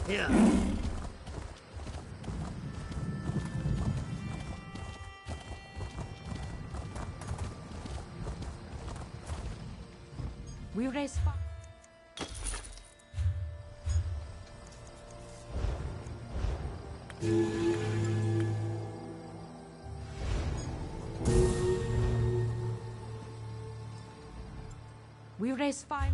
Yeah. We raise fire. We raise fire.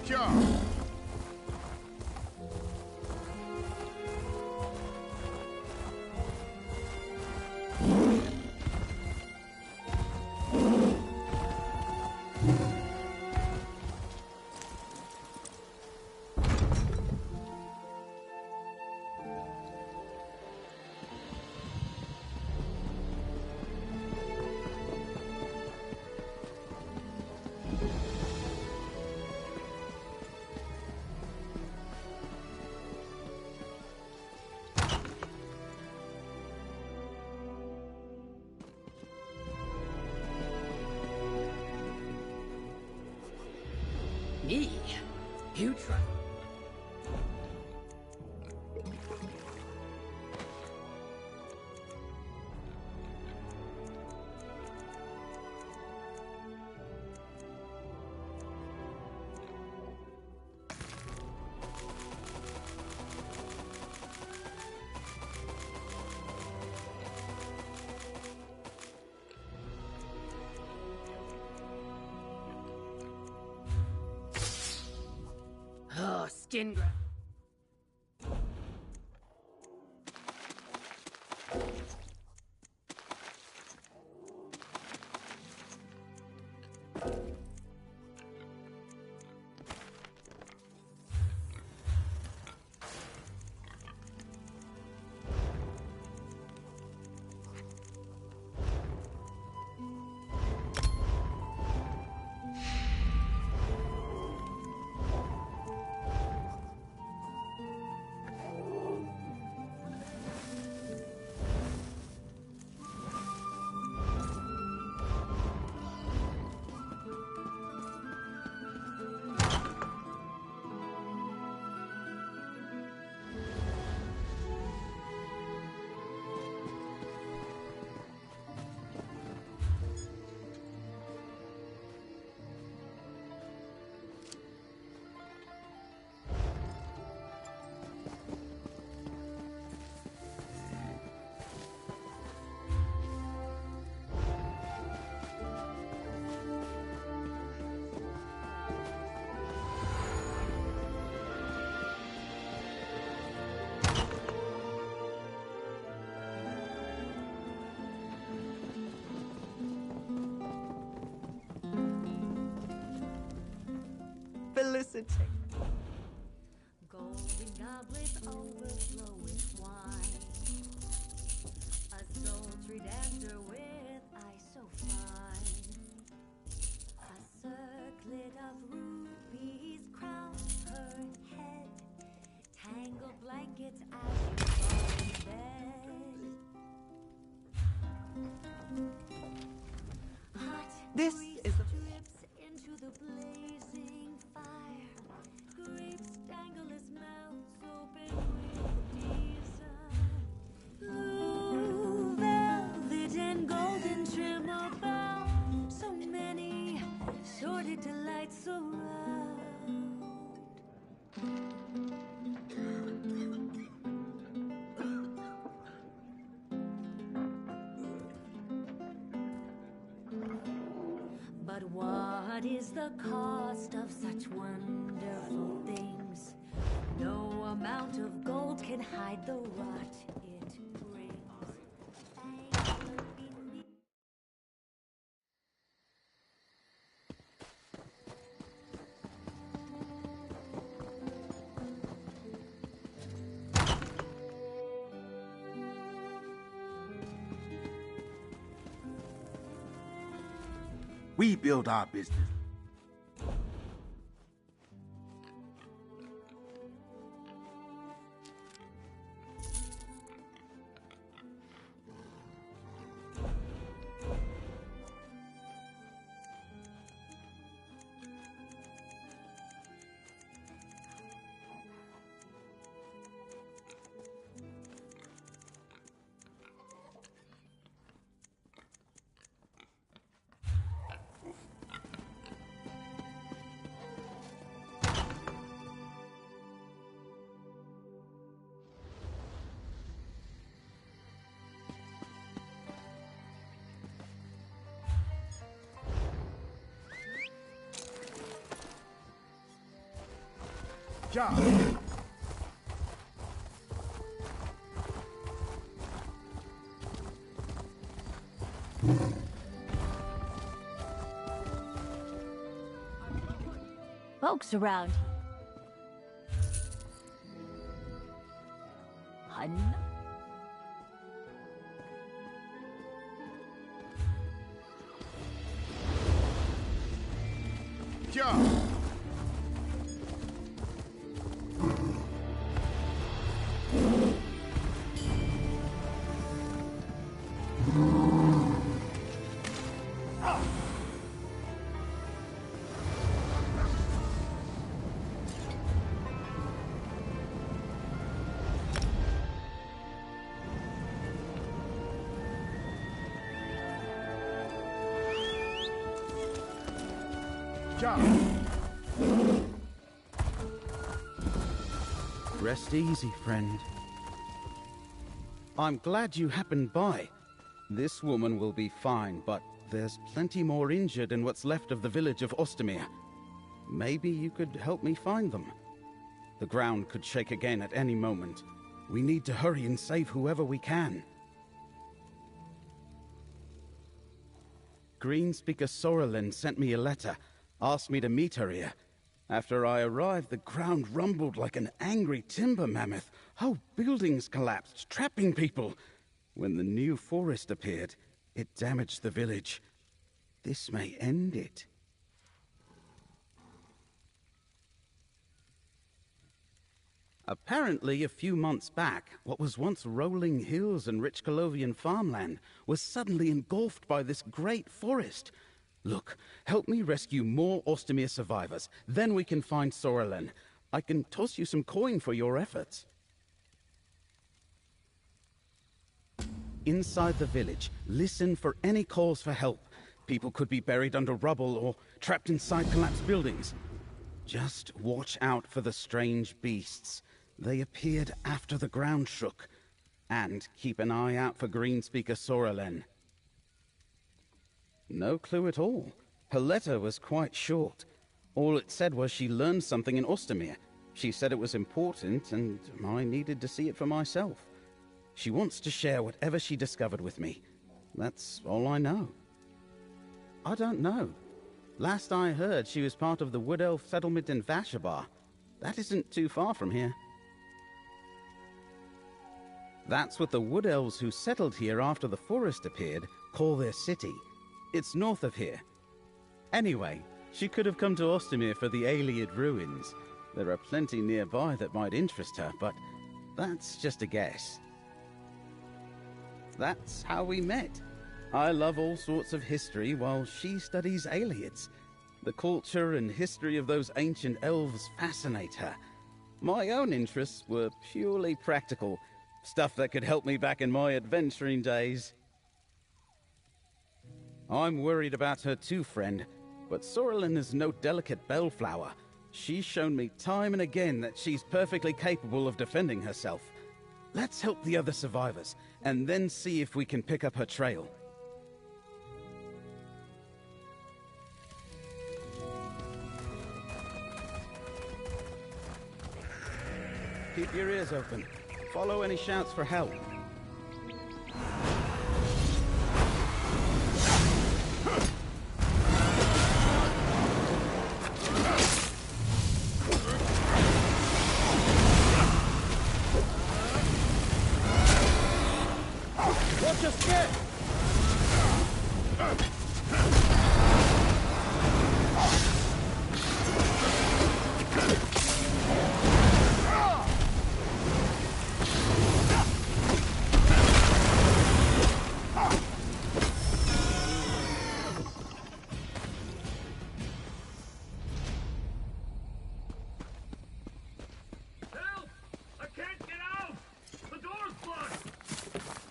Sure. Me? You try. Oh, skin grab. sitting. Golden goblets overflow with wine. A sultry dancer with eyes so fine. A circlet of rubies crowns her head. Tangled blankets as you fall in bed. Hot This is the drips into the blazing fire. Grapes dangle his mouth open with desire. Blue velvet and golden trim about. So many sordid delights around. But what is the cost of such wonderful things? No amount of gold can hide the rot it brings. We build our business. Job. Folks around. Hun. Job. Rest easy, friend. I'm glad you happened by. This woman will be fine, but there's plenty more injured in what's left of the village of Ostermere. Maybe you could help me find them. The ground could shake again at any moment. We need to hurry and save whoever we can. Greenspeaker Sorrelin sent me a letter, asked me to meet her here. After I arrived, the ground rumbled like an angry timber mammoth. Whole buildings collapsed, trapping people. When the new forest appeared, it damaged the village. This may end it. Apparently, a few months back, what was once rolling hills and rich Colovian farmland was suddenly engulfed by this great forest. Look, help me rescue more Ostermere survivors. Then we can find Sorrelin. I can toss you some coin for your efforts. Inside the village, listen for any calls for help. People could be buried under rubble or trapped inside collapsed buildings. Just watch out for the strange beasts. They appeared after the ground shook. And keep an eye out for Greenspeaker Sorrelin. No clue at all. Her letter was quite short. All it said was she learned something in Ostermere. She said it was important, and I needed to see it for myself. She wants to share whatever she discovered with me. That's all I know. I don't know. Last I heard, she was part of the Wood Elf settlement in Vashabar. That isn't too far from here. That's what the Wood Elves who settled here after the forest appeared call their city. It's north of here. Anyway, she could have come to Ostamir for the Ayleid ruins. There are plenty nearby that might interest her, but that's just a guess. That's how we met. I love all sorts of history while she studies Ayleids. The culture and history of those ancient elves fascinate her. My own interests were purely practical, stuff that could help me back in my adventuring days. I'm worried about her too, friend, but Sorrelin is no delicate bellflower. She's shown me time and again that she's perfectly capable of defending herself. Let's help the other survivors, and then see if we can pick up her trail. Keep your ears open. Follow any shouts for help. Watch your step!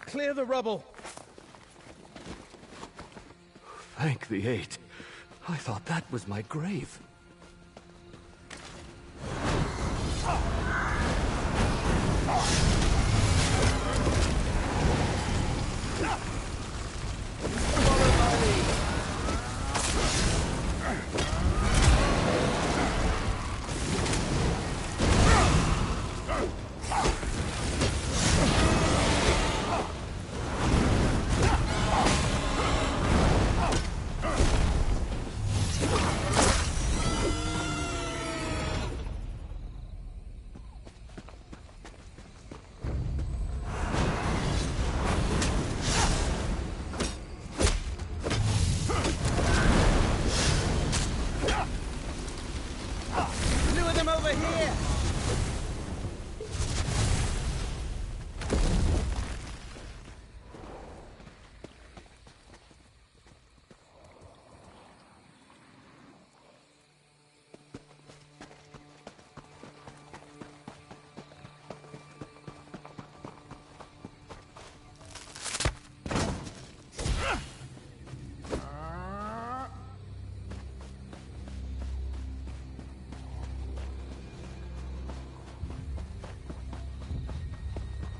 Clear the rubble! Thank the Eight. I thought that was my grave.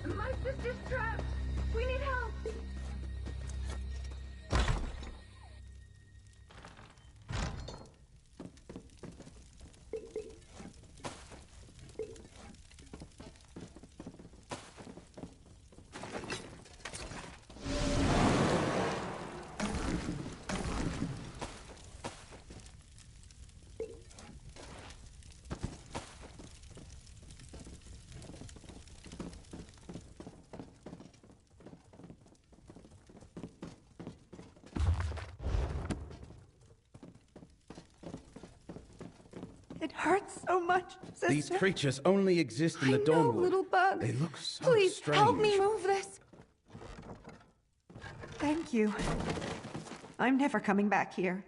My sister's trapped! We need help! It hurts so much, sister. These creatures only exist in the I know, Dawnwood. little bug. They look so Please, strange. help me move this. Thank you. I'm never coming back here.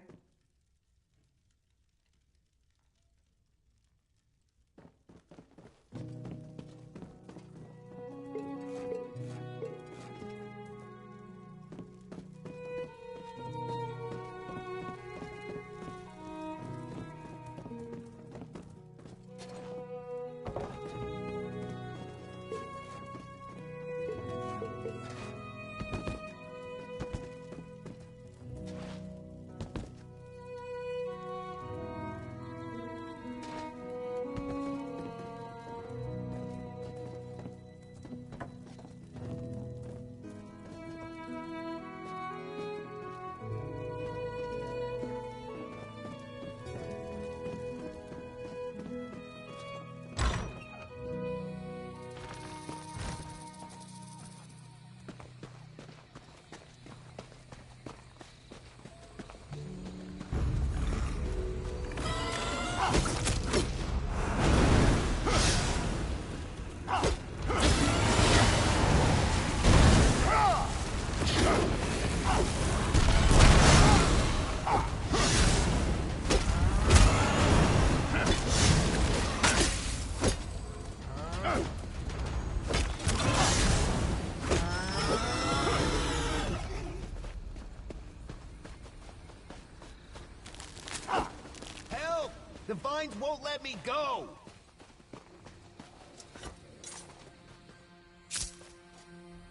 Help! The vines won't let me go!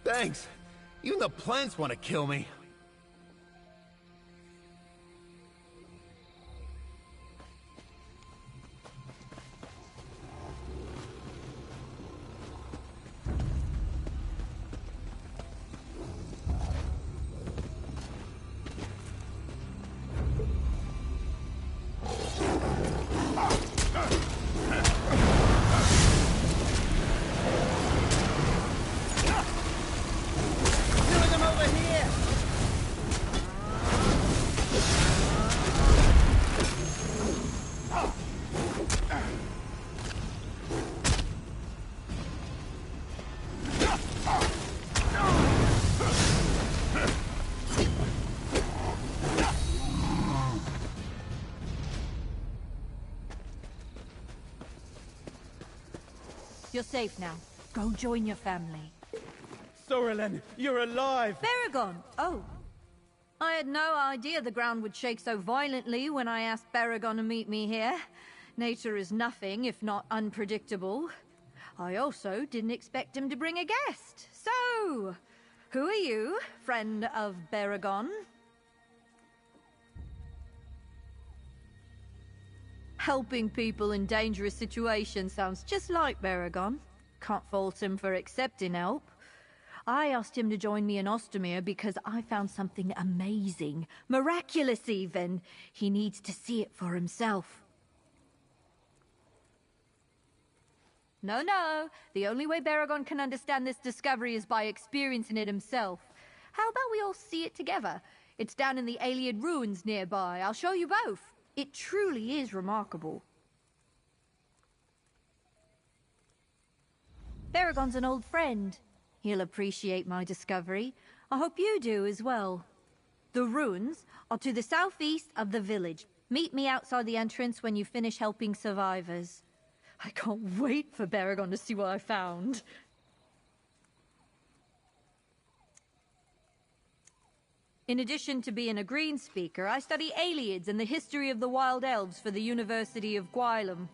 Thanks. Even the plants want to kill me. You're safe now. Go join your family. Sorelen, you're alive! Baragon! Oh. I had no idea the ground would shake so violently when I asked Baragon to meet me here. Nature is nothing if not unpredictable. I also didn't expect him to bring a guest. So, who are you, friend of Baragon? Helping people in dangerous situations sounds just like Baragon. Can't fault him for accepting help. I asked him to join me in Ostermere because I found something amazing. Miraculous, even. He needs to see it for himself. No. The only way Baragon can understand this discovery is by experiencing it himself. How about we all see it together? It's down in the Iliad ruins nearby. I'll show you both. It truly is remarkable. Baragon's an old friend. He'll appreciate my discovery. I hope you do as well. The ruins are to the southeast of the village. Meet me outside the entrance when you finish helping survivors. I can't wait for Baragon to see what I found. In addition to being a green speaker, I study Iliads and the history of the wild elves for the University of Gwylem.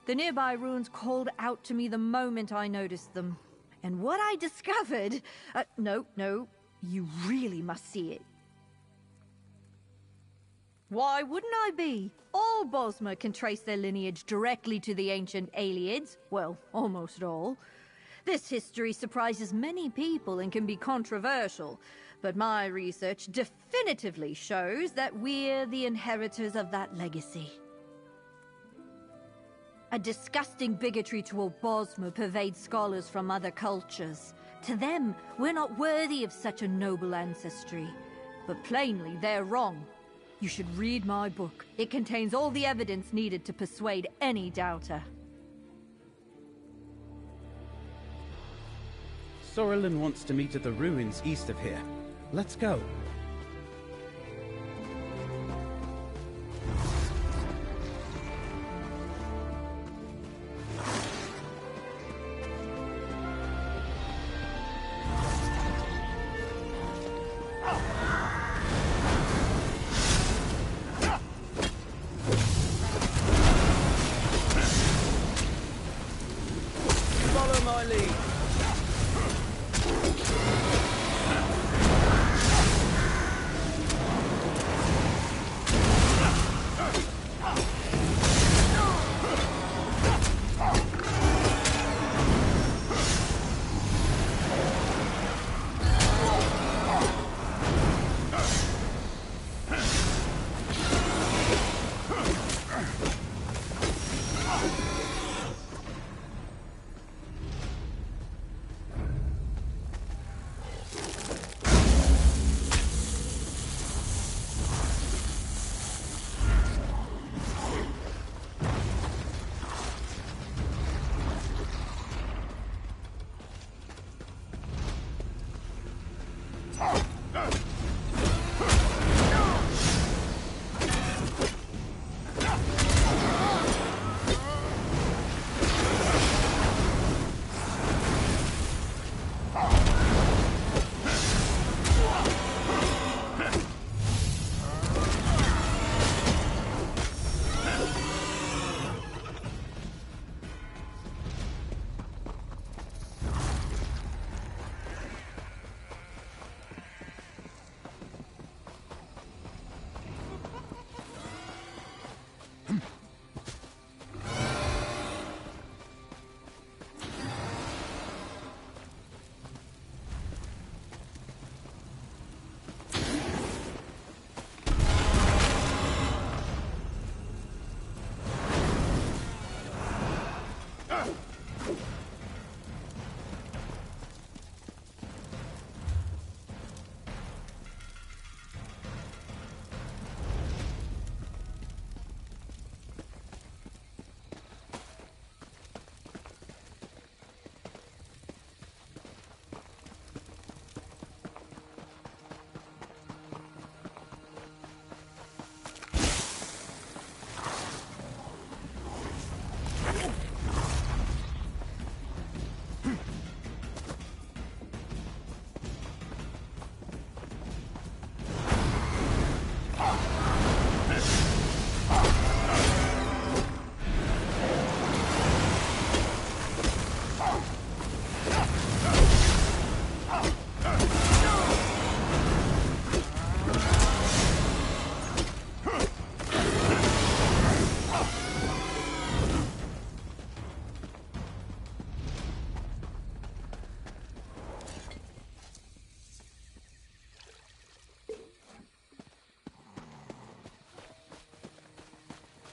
The nearby ruins called out to me the moment I noticed them. And what I discovered... No, you really must see it. Why wouldn't I be? All Bosmer can trace their lineage directly to the ancient Iliads. Well, almost all. This history surprises many people and can be controversial. But my research definitively shows that we're the inheritors of that legacy. A disgusting bigotry toward Bosmer pervades scholars from other cultures. To them, we're not worthy of such a noble ancestry. But plainly, they're wrong. You should read my book. It contains all the evidence needed to persuade any doubter. Sorelen wants to meet at the ruins east of here. Let's go. Follow my lead.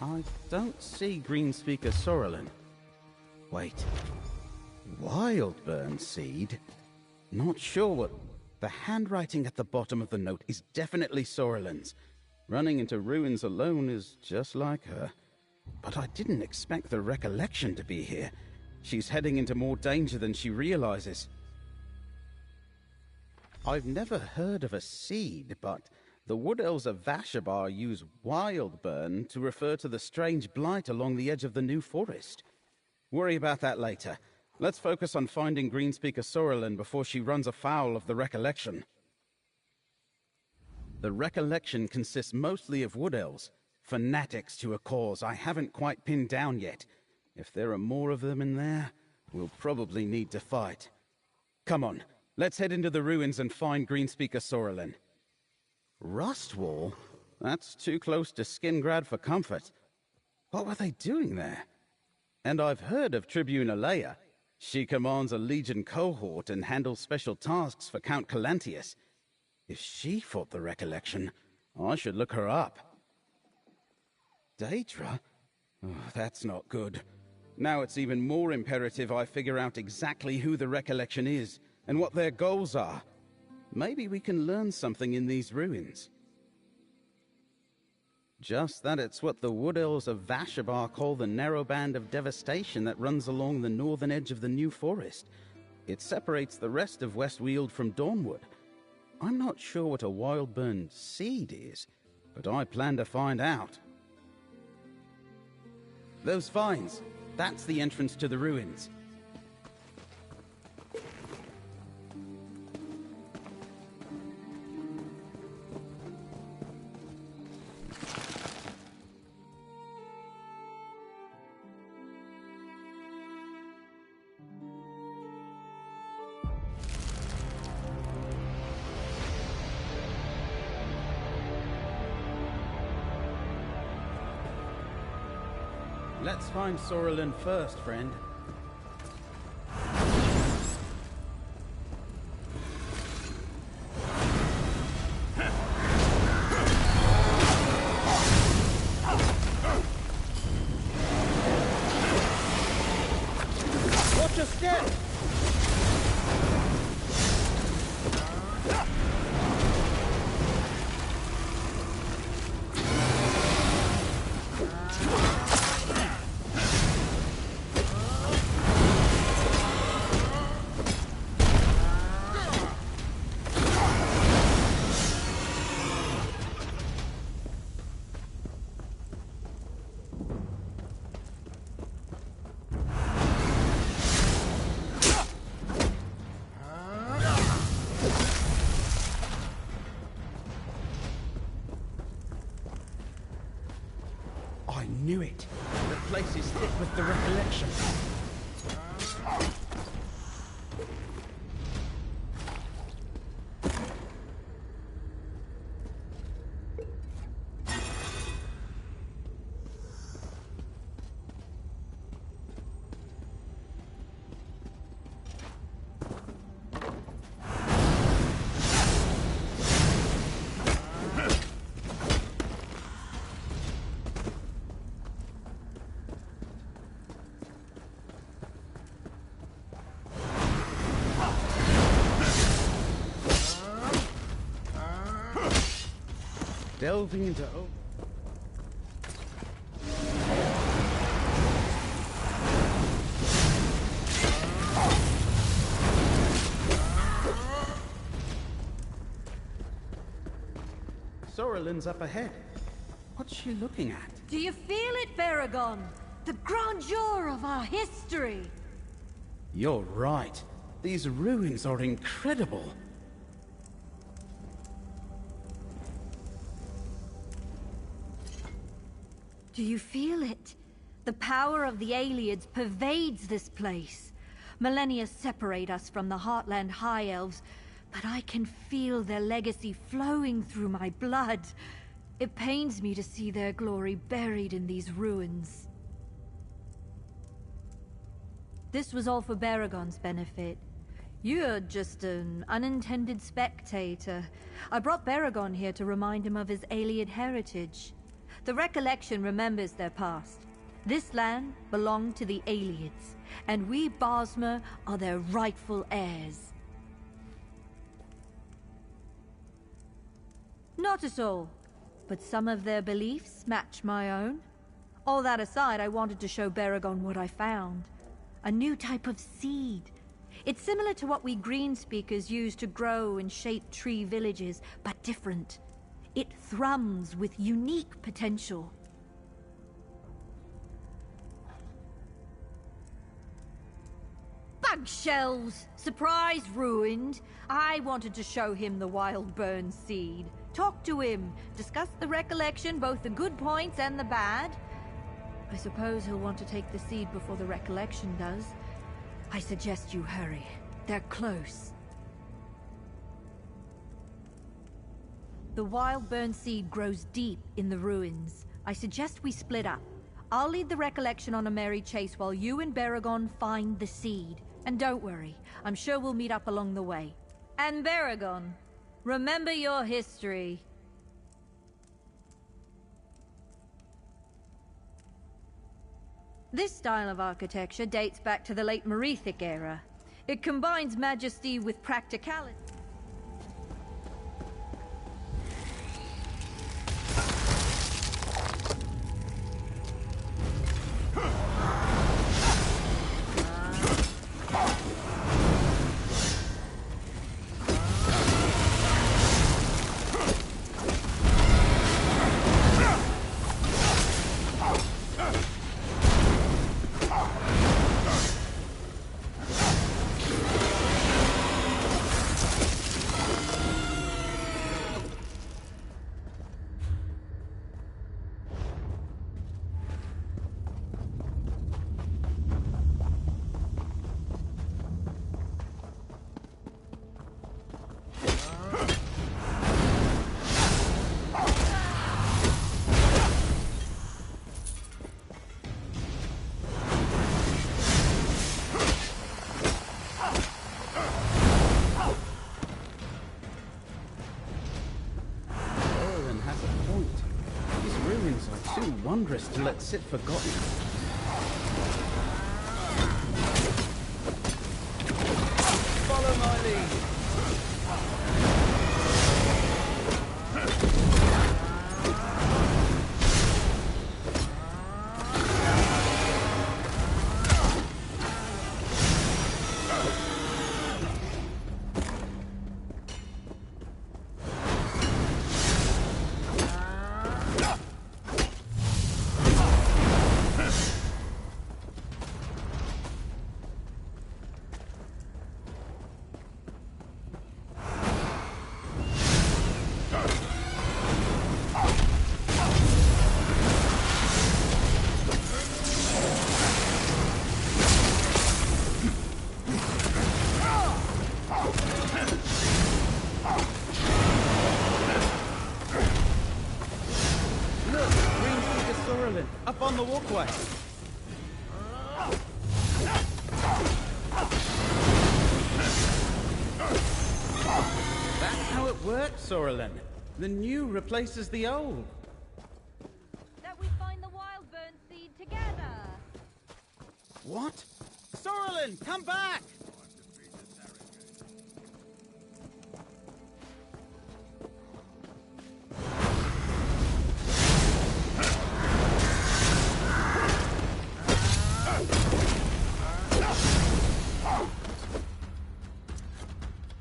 I don't see Greenspeaker Sorrelin. Wait. Wildburn seed? Not sure what... The handwriting at the bottom of the note is definitely Sorrelin's. Running into ruins alone is just like her. But I didn't expect the recollection to be here. She's heading into more danger than she realizes. I've never heard of a seed, but the Wood Elves of Vashabar use Wildburn to refer to the strange blight along the edge of the New Forest. Worry about that later. Let's focus on finding Greenspeaker Sorrelin before she runs afoul of the recollection. The recollection consists mostly of Wood Elves, fanatics to a cause I haven't quite pinned down yet. If there are more of them in there, we'll probably need to fight. Come on, let's head into the ruins and find Greenspeaker Sorrelin. Rustwall? That's too close to Skingrad for comfort. What were they doing there? And I've heard of Tribune Alea. She commands a Legion cohort and handles special tasks for Count Calantius. If she fought the recollection, I should look her up. Daedra? Oh, that's not good. Now it's even more imperative I figure out exactly who the recollection is and what their goals are. Maybe we can learn something in these ruins. Just that it's what the Wood Elves of Vashabar call the narrow band of devastation that runs along the northern edge of the New Forest. It separates the rest of Westweald from Dawnwood. I'm not sure what a Wildburn seed is, but I plan to find out. Those vines, that's the entrance to the ruins. Let's find Sorrelin first, friend. Watch your step! I knew it. The place is thick with the recollection. Delving into... Sorrelin's up ahead. What's she looking at? Do you feel it, Baragon? The grandeur of our history! You're right. These ruins are incredible. Do you feel it? The power of the Ayleids pervades this place. Millennia separate us from the Heartland High Elves, but I can feel their legacy flowing through my blood. It pains me to see their glory buried in these ruins. This was all for Baragon's benefit. You're just an unintended spectator. I brought Baragon here to remind him of his Ayleid heritage. The recollection remembers their past. This land belonged to the Aliens, and we Bosmer are their rightful heirs. Not at all, but some of their beliefs match my own. All that aside, I wanted to show Baragon what I found. A new type of seed. It's similar to what we Greenspeakers use to grow and shape tree villages, but different. It thrums with unique potential. Bug shells! Surprise ruined. I wanted to show him the wild burn seed. Talk to him. Discuss the recollection, both the good points and the bad. I suppose he'll want to take the seed before the recollection does. I suggest you hurry. They're close. The wild burn seed grows deep in the ruins. I suggest we split up. I'll lead the recollection on a merry chase while you and Baragon find the seed. And don't worry, I'm sure we'll meet up along the way. And Baragon, remember your history. This style of architecture dates back to the late Merethic era. It combines majesty with practicality. Too wondrous to let sit forgotten. Follow my lead. Up on the walkway. That's how it works, Sorrelin. The new replaces the old. That we find the wild burn seed together. What? Sorrelin, come back!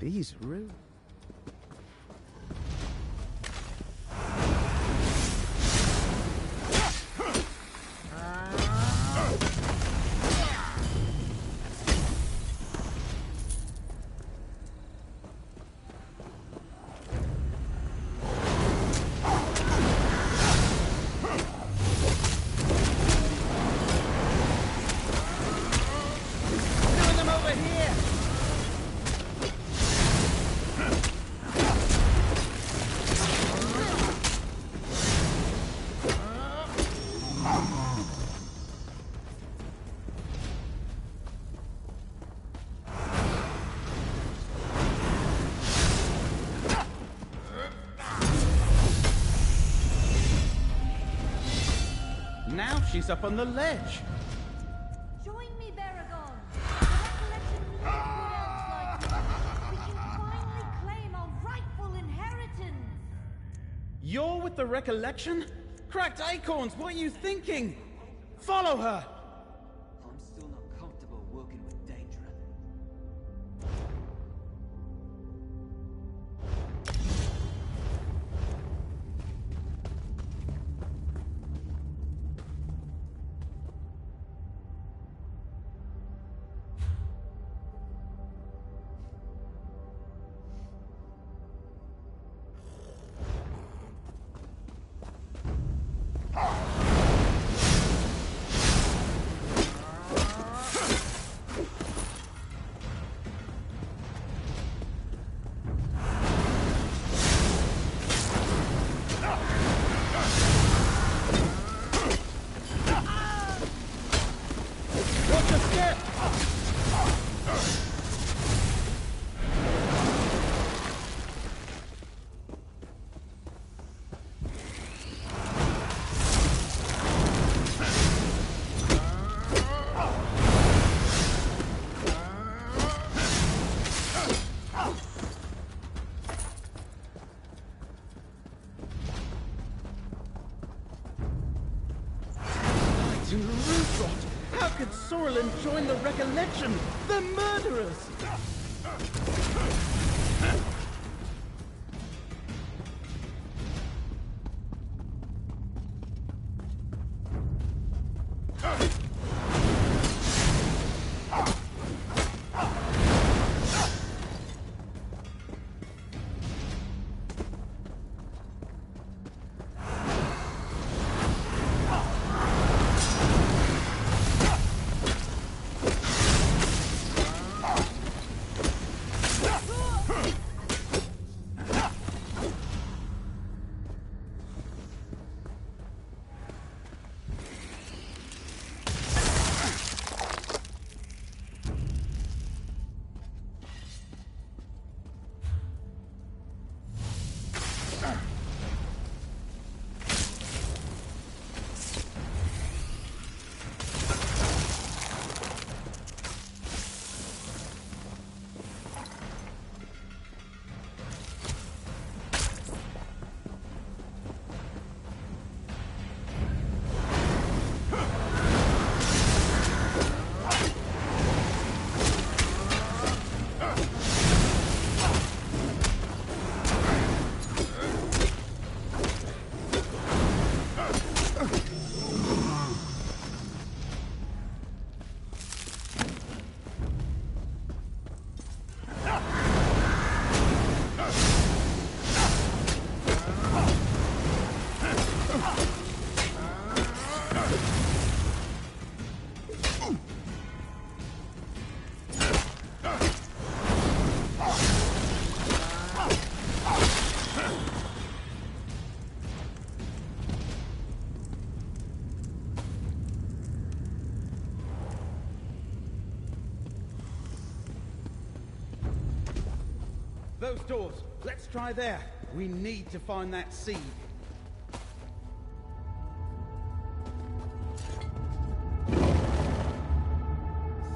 These ruins. Doing them over here! now she's up on the ledge. Join me, Baragon. The recollection lives wood elves like you. We can finally claim our rightful inheritance. You're with the recollection? Cracked acorns, what are you thinking? Follow her! I'm still not comfortable working with Daedra. Watch your step! To root rot! How could Sorlin join the recollection? The murderers! Those doors. Let's try there. We need to find that seed.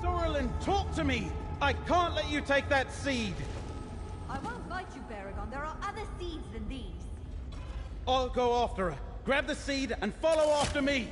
Sorlin, talk to me! I can't let you take that seed! I won't fight you, Baragon. There are other seeds than these. I'll go after her. Grab the seed and follow after me!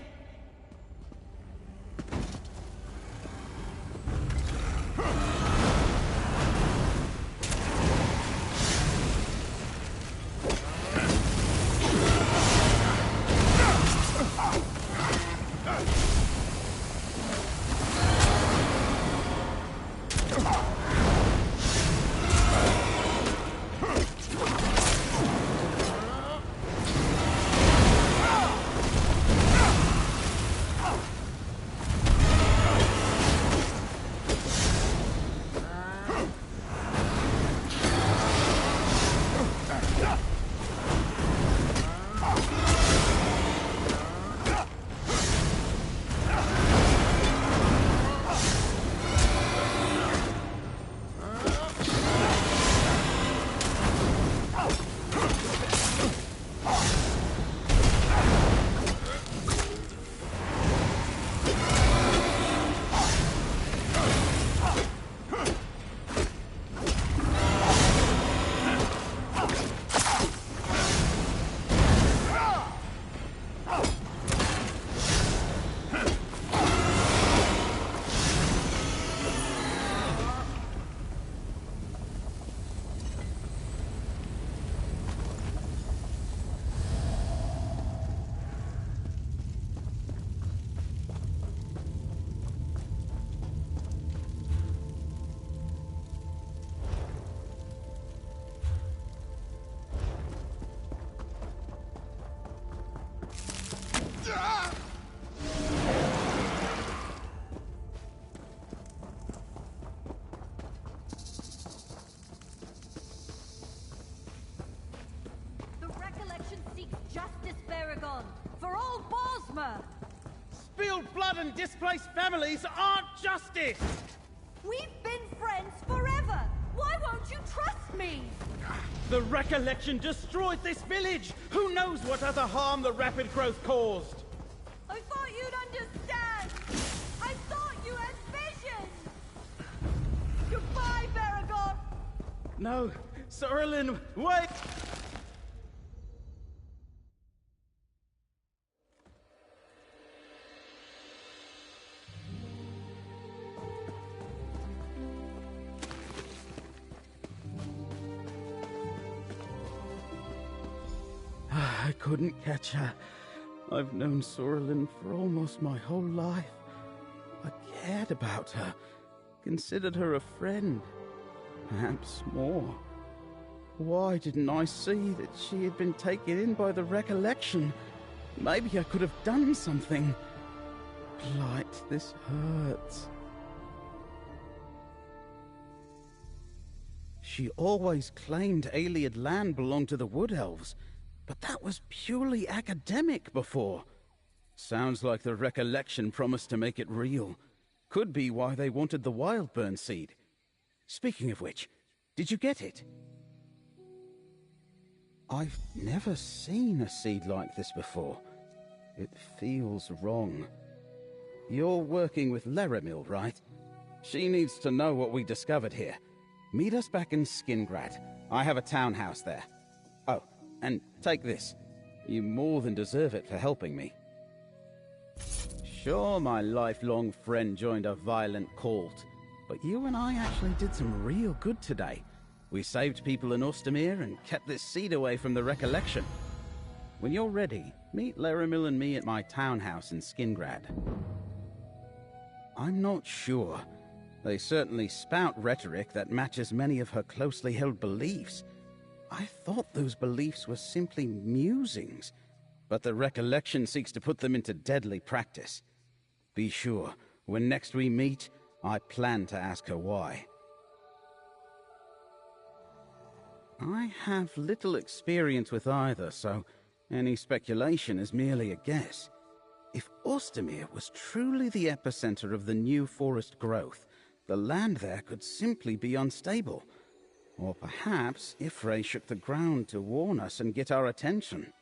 The Recollection seeks justice, Baragon, for all Bosmer! Spilled blood and displaced families aren't justice! We've been friends forever! Why won't you trust me? The Recollection destroyed this village! Who knows what other harm the rapid growth caused? I thought you'd understand! I thought you had vision! Goodbye, Baragon! No, Sorlin, wait! I couldn't catch her. I've known Sorlin for almost my whole life. I cared about her, considered her a friend, perhaps more. Why didn't I see that she had been taken in by the Recollection? Maybe I could have done something. Blight, this hurts. She always claimed Ayleid land belonged to the Wood Elves, but that was purely academic before. Sounds like the Recollection promised to make it real. Could be why they wanted the Wildburn seed. Speaking of which, did you get it? I've never seen a seed like this before. It feels wrong. You're working with Laramil, right? She needs to know what we discovered here. Meet us back in Skingrad. I have a townhouse there. Oh, and take this. You more than deserve it for helping me. Sure, my lifelong friend joined a violent cult, but you and I actually did some real good today. We saved people in Ostermere and kept this seed away from the Recollection. When you're ready, meet Laramil and me at my townhouse in Skingrad. I'm not sure. They certainly spout rhetoric that matches many of her closely held beliefs. I thought those beliefs were simply musings, but the Recollection seeks to put them into deadly practice. Be sure, when next we meet, I plan to ask her why. I have little experience with either, so any speculation is merely a guess. If Ostermere was truly the epicenter of the new forest growth, the land there could simply be unstable. Or perhaps Ifray shook the ground to warn us and get our attention.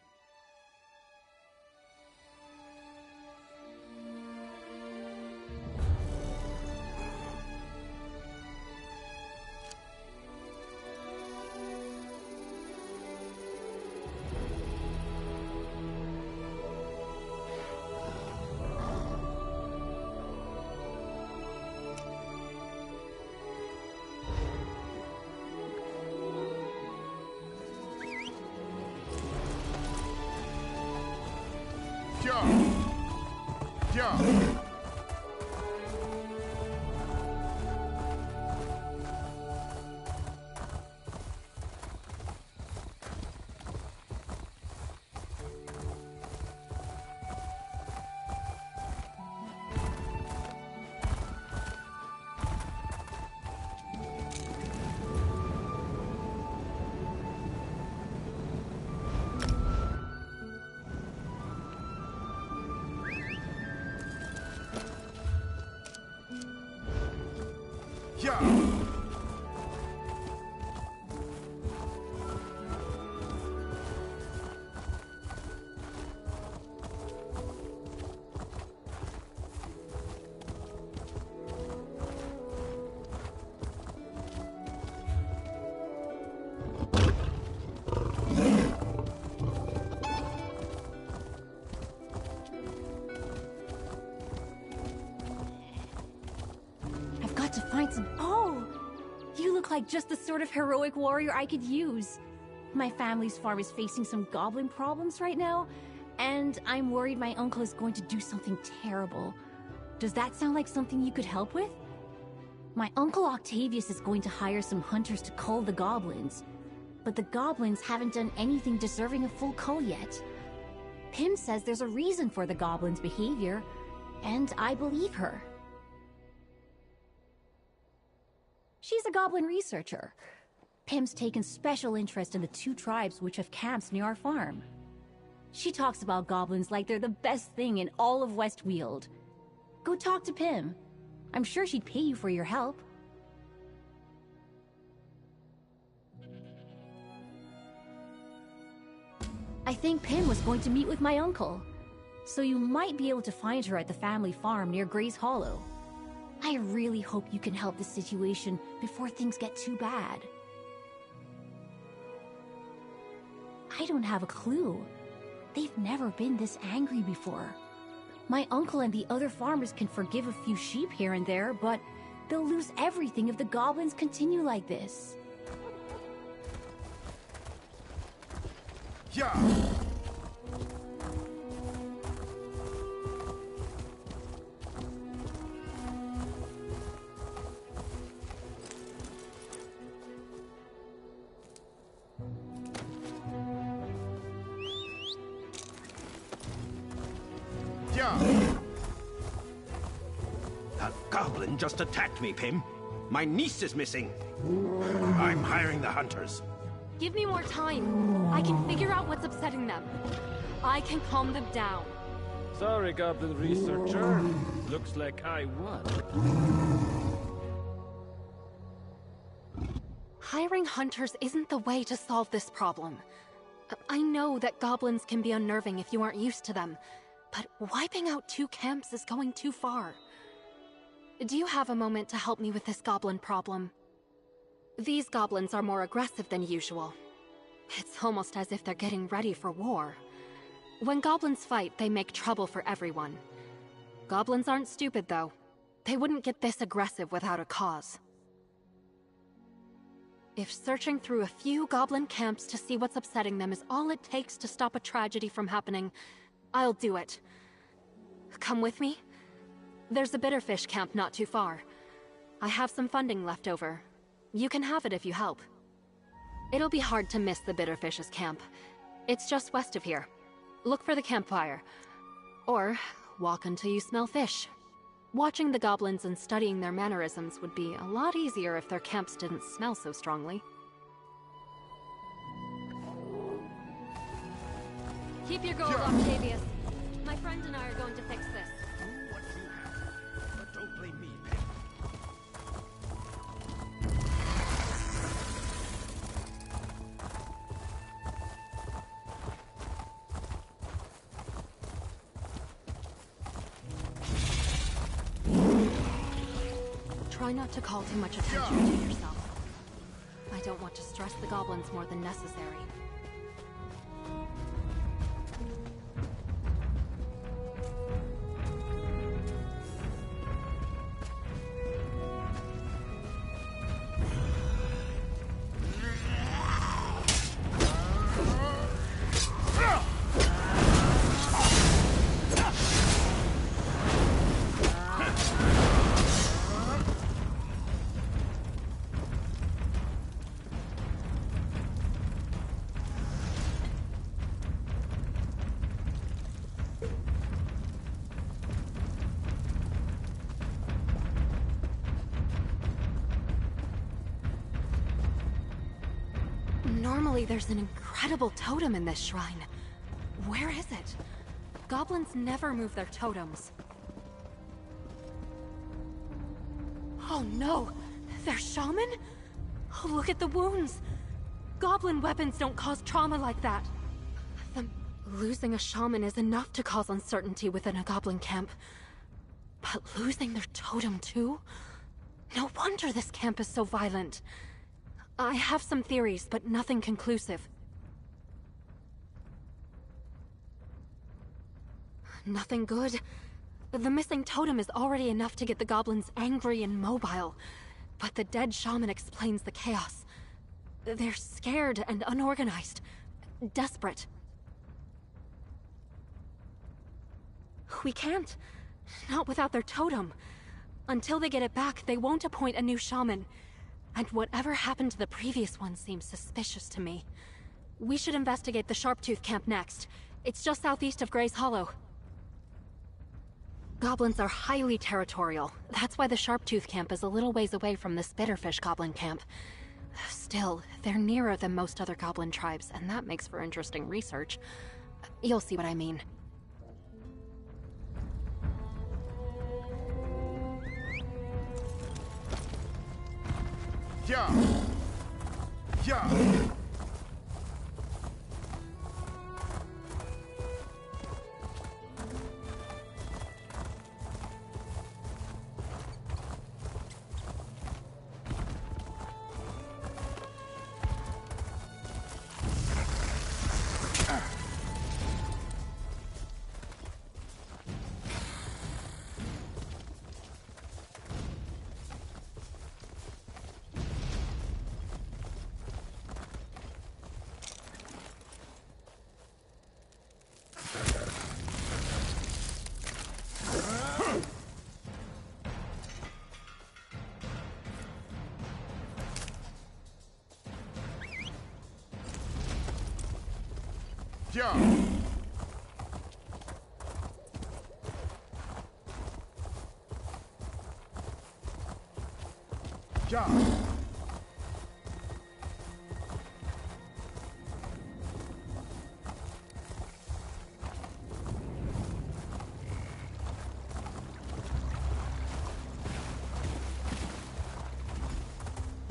I've got to find some... Oh! You look like just the sort of heroic warrior I could use. My family's farm is facing some goblin problems right now, and I'm worried my uncle is going to do something terrible. Does that sound like something you could help with? My uncle Octavius is going to hire some hunters to cull the goblins, but the goblins haven't done anything deserving a full cull yet. Pym says there's a reason for the goblins' behavior, and I believe her. She's a goblin researcher. Pym's taken special interest in the 2 tribes which have camps near our farm. She talks about goblins like they're the best thing in all of Westweald. Go talk to Pym. I'm sure she'd pay you for your help. I think Pym was going to meet with my uncle, so you might be able to find her at the family farm near Gray's Hollow. I really hope you can help the situation before things get too bad. I don't have a clue. They've never been this angry before. My uncle and the other farmers can forgive a few sheep here and there, but they'll lose everything if the goblins continue like this. Yeah. That goblin just attacked me, Pym. My niece is missing. I'm hiring the hunters. Give me more time. I can figure out what's upsetting them. I can calm them down. Sorry, Goblin Researcher. Looks like I won. Hiring hunters isn't the way to solve this problem. I know that goblins can be unnerving if you aren't used to them, but wiping out 2 camps is going too far. Do you have a moment to help me with this goblin problem? These goblins are more aggressive than usual. It's almost as if they're getting ready for war. When goblins fight, they make trouble for everyone. Goblins aren't stupid, though. They wouldn't get this aggressive without a cause. If searching through a few goblin camps to see what's upsetting them is all it takes to stop a tragedy from happening, I'll do it. Come with me? There's a bitterfish camp not too far. I have some funding left over. You can have it if you help. It'll be hard to miss the bitterfish's camp. It's just west of here. Look for the campfire. Or walk until you smell fish. Watching the goblins and studying their mannerisms would be a lot easier if their camps didn't smell so strongly. Keep your gold, Octavius. My friend and I are going to fix this. Do what you have, but don't blame me, Pym. Try not to call too much attention to yourself. I don't want to stress the goblins more than necessary. Normally there's an incredible totem in this shrine. Where is it? Goblins never move their totems. Oh no! They're shaman? Oh, look at the wounds! Goblin weapons don't cause trauma like that. Losing a shaman is enough to cause uncertainty within a goblin camp. But losing their totem too? No wonder this camp is so violent. I have some theories, but nothing conclusive. Nothing good. The missing totem is already enough to get the goblins angry and mobile. But the dead shaman explains the chaos. They're scared and unorganized. Desperate. We can't. Not without their totem. Until they get it back, they won't appoint a new shaman. And whatever happened to the previous one seems suspicious to me. We should investigate the Sharptooth camp next. It's just southeast of Gray's Hollow. Goblins are highly territorial. That's why the Sharptooth camp is a little ways away from this Bitterfish goblin camp. Still, they're nearer than most other goblin tribes, and that makes for interesting research. You'll see what I mean. Yeah. Yeah. Yeah. Yeah.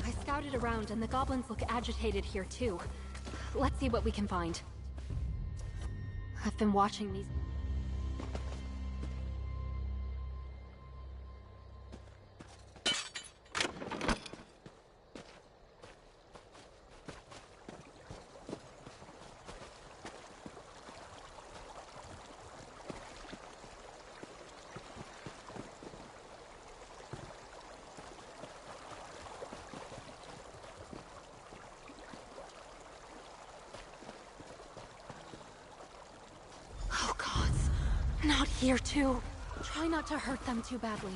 I scouted around and the goblins look agitated here too. Let's see what we can find. I've been watching these... Not here, too. Try not to hurt them too badly.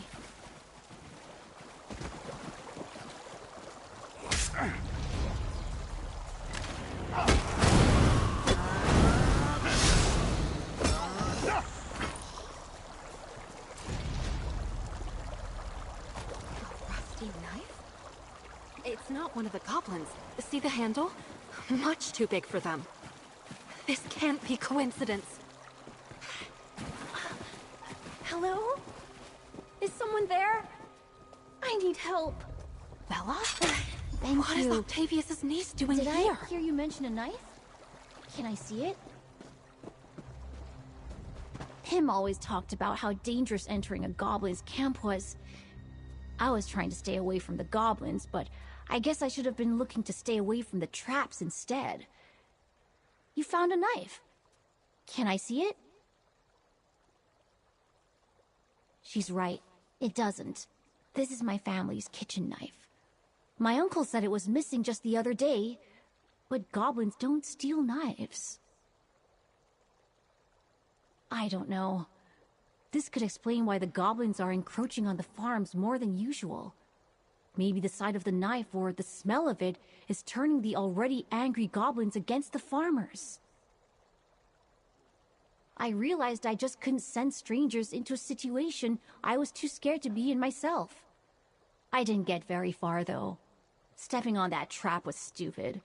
Rusty knife? It's not one of the goblins. See the handle? Much too big for them. This can't be coincidence. Hello? Is someone there? I need help. Bella? Thank What you. is Octavius's niece doing Did here? I hear you mention a knife? Can I see it? Pim always talked about how dangerous entering a goblin's camp was. I was trying to stay away from the goblins, but I guess I should have been looking to stay away from the traps instead. You found a knife. Can I see it? She's right. It doesn't. This is my family's kitchen knife. My uncle said it was missing just the other day, but goblins don't steal knives. I don't know. This could explain why the goblins are encroaching on the farms more than usual. Maybe the sight of the knife or the smell of it is turning the already angry goblins against the farmers. I realized I just couldn't send strangers into a situation I was too scared to be in myself. I didn't get very far, though. Stepping on that trap was stupid.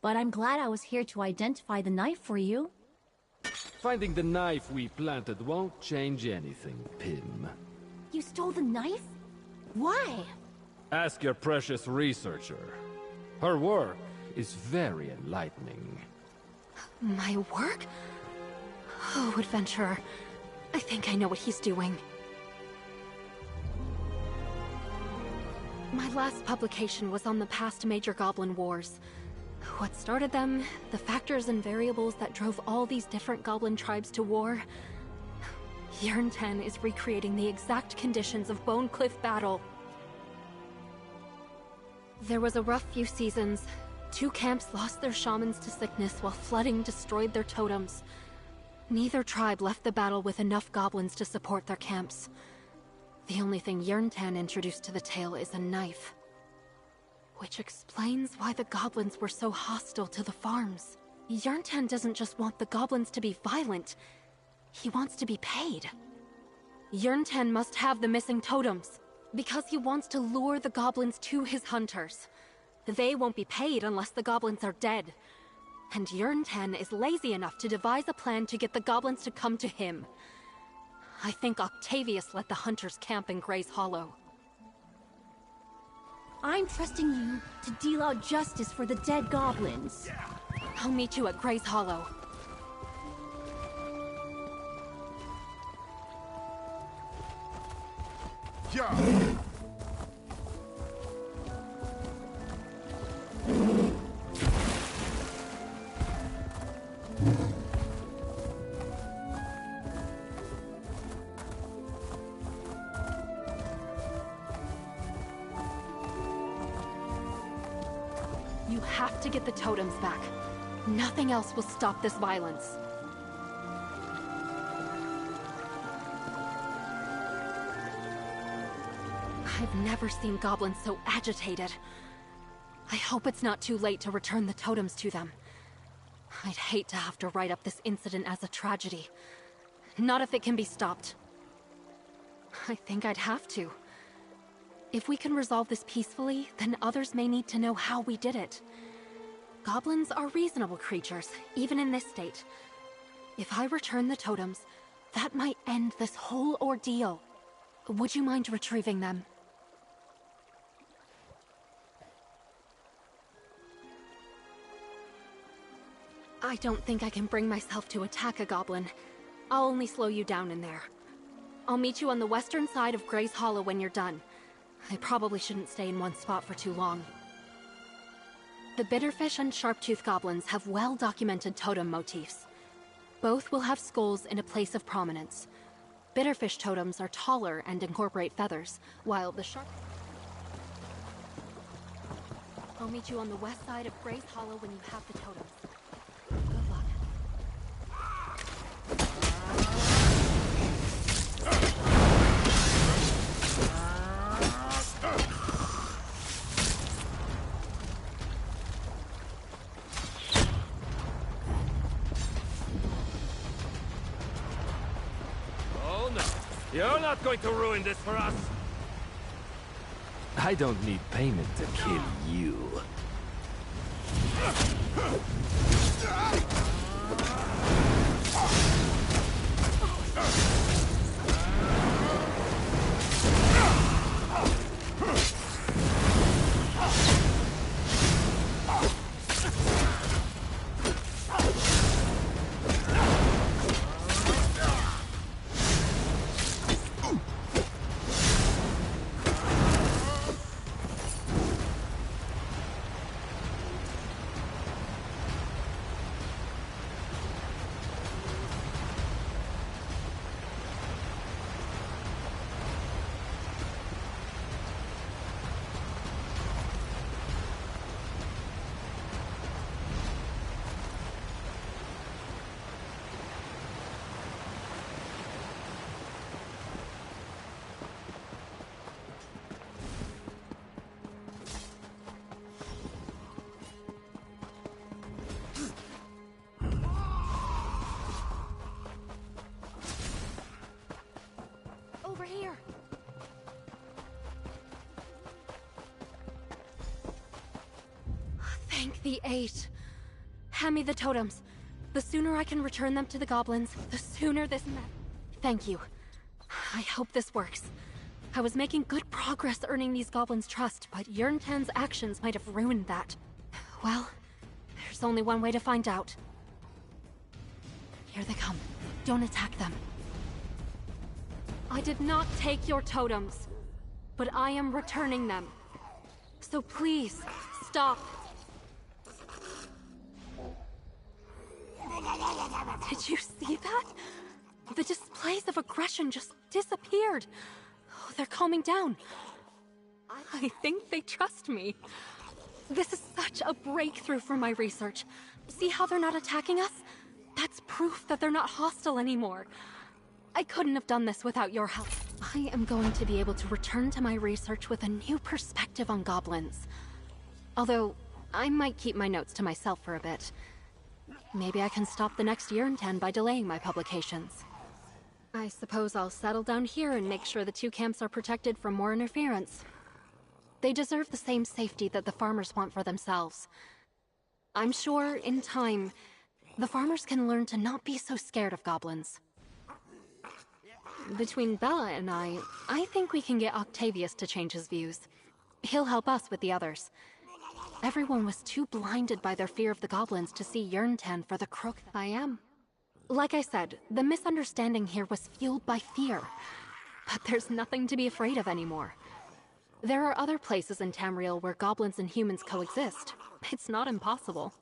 But I'm glad I was here to identify the knife for you. Finding the knife we planted won't change anything, Pim. You stole the knife? Why? Ask your precious researcher. Her work is very enlightening. My work? Oh, adventurer. I think I know what he's doing. My last publication was on the past major goblin wars. What started them, the factors and variables that drove all these different goblin tribes to war. Yearn 10 is recreating the exact conditions of Bone Cliff battle. There was a rough few seasons. 2 camps lost their shamans to sickness while flooding destroyed their totems. Neither tribe left the battle with enough goblins to support their camps. The only thing Yearn 10 introduced to the tale is a knife. Which explains why the goblins were so hostile to the farms. Yarntan doesn't just want the goblins to be violent. He wants to be paid. Yarntan must have the missing totems, because he wants to lure the goblins to his hunters. They won't be paid unless the goblins are dead. And Yarntan is lazy enough to devise a plan to get the goblins to come to him. I think Octavius let the hunters camp in Gray's Hollow. I'm trusting you to deal out justice for the dead goblins. I'll meet you at Gray's Hollow. Yeah. You have to get the totems back. Nothing else will stop this violence. I've never seen goblins so agitated. I hope it's not too late to return the totems to them. I'd hate to have to write up this incident as a tragedy. Not if it can be stopped. I think I'd have to. If we can resolve this peacefully, then others may need to know how we did it. Goblins are reasonable creatures, even in this state. If I return the totems, that might end this whole ordeal. Would you mind retrieving them? I don't think I can bring myself to attack a goblin. I'll only slow you down in there. I'll meet you on the western side of Gray's Hollow when you're done. I probably shouldn't stay in one spot for too long. The Bitterfish and Sharptooth goblins have well-documented totem motifs. Both will have skulls in a place of prominence. Bitterfish totems are taller and incorporate feathers, while the Sharp... I'll meet you on the west side of Gray's Hollow when you have the totems. Good luck. Oh no, you're not going to ruin this for us! I don't need payment to kill you. Over here! Thank the Eight. Hand me the totems. The sooner I can return them to the goblins, the sooner this Thank you. I hope this works. I was making good progress earning these goblins' trust, but Yarntan's actions might have ruined that. Well, there's only one way to find out. Here they come. Don't attack them. I did not take your totems, but I am returning them. So please, stop. Did you see that? The displays of aggression just disappeared. Oh, they're calming down. I think they trust me. This is such a breakthrough for my research. See how they're not attacking us? That's proof that they're not hostile anymore. I couldn't have done this without your help. I am going to be able to return to my research with a new perspective on goblins. Although, I might keep my notes to myself for a bit. Maybe I can stop the next Yerntan by delaying my publications. I suppose I'll settle down here and make sure the two camps are protected from more interference. They deserve the same safety that the farmers want for themselves. I'm sure, in time, the farmers can learn to not be so scared of goblins. Between Bella and I think we can get Octavius to change his views. He'll help us with the others. Everyone was too blinded by their fear of the goblins to see Yerntan for the crook I am. Like I said, the misunderstanding here was fueled by fear. But there's nothing to be afraid of anymore. There are other places in Tamriel where goblins and humans coexist. It's not impossible.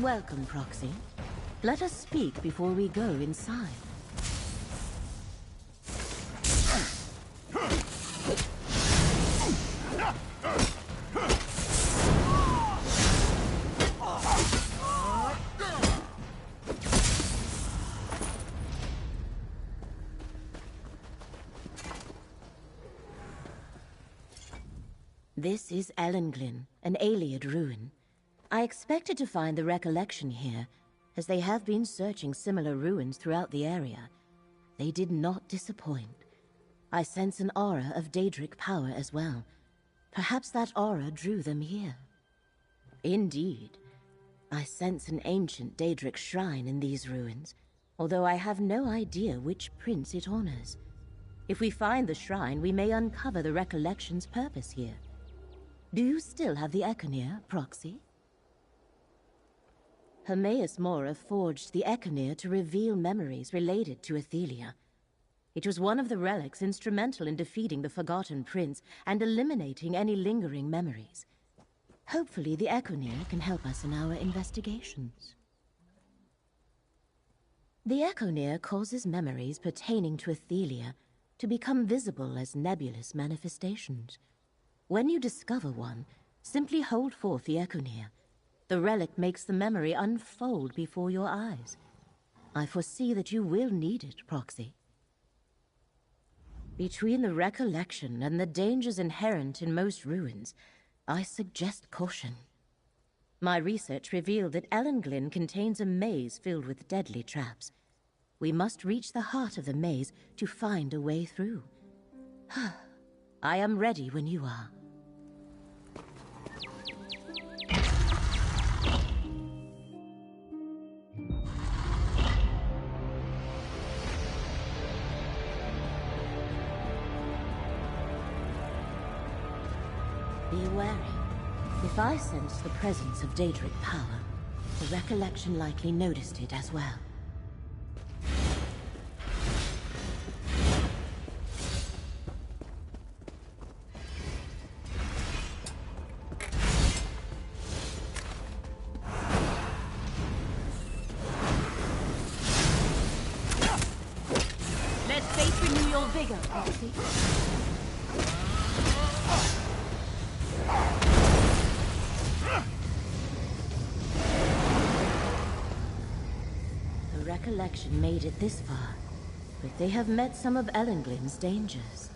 Welcome, Proxy. Let us speak before we go inside. This is Ellenglin, an Ayleid ruin. I expected to find the recollection here, as they have been searching similar ruins throughout the area. They did not disappoint. I sense an aura of Daedric power as well. Perhaps that aura drew them here. Indeed. I sense an ancient Daedric shrine in these ruins, although I have no idea which prince it honors. If we find the shrine, we may uncover the recollection's purpose here. Do you still have the Econir, Proxy? Hermaeus Mora forged the Econir to reveal memories related to Athelia. It was one of the relics instrumental in defeating the Forgotten Prince and eliminating any lingering memories. Hopefully the Econir can help us in our investigations. The Econir causes memories pertaining to Athelia to become visible as nebulous manifestations. When you discover one, simply hold forth the Econir. The relic makes the memory unfold before your eyes. I foresee that you will need it, Proxy. Between the recollection and the dangers inherent in most ruins, I suggest caution. My research revealed that Ellenglin contains a maze filled with deadly traps. We must reach the heart of the maze to find a way through. I am ready when you are. Be wary. If I sensed the presence of Daedric power, the recollection likely noticed it as well. Foxy. The recollection made it this far, but they have met some of Ellenglin's dangers.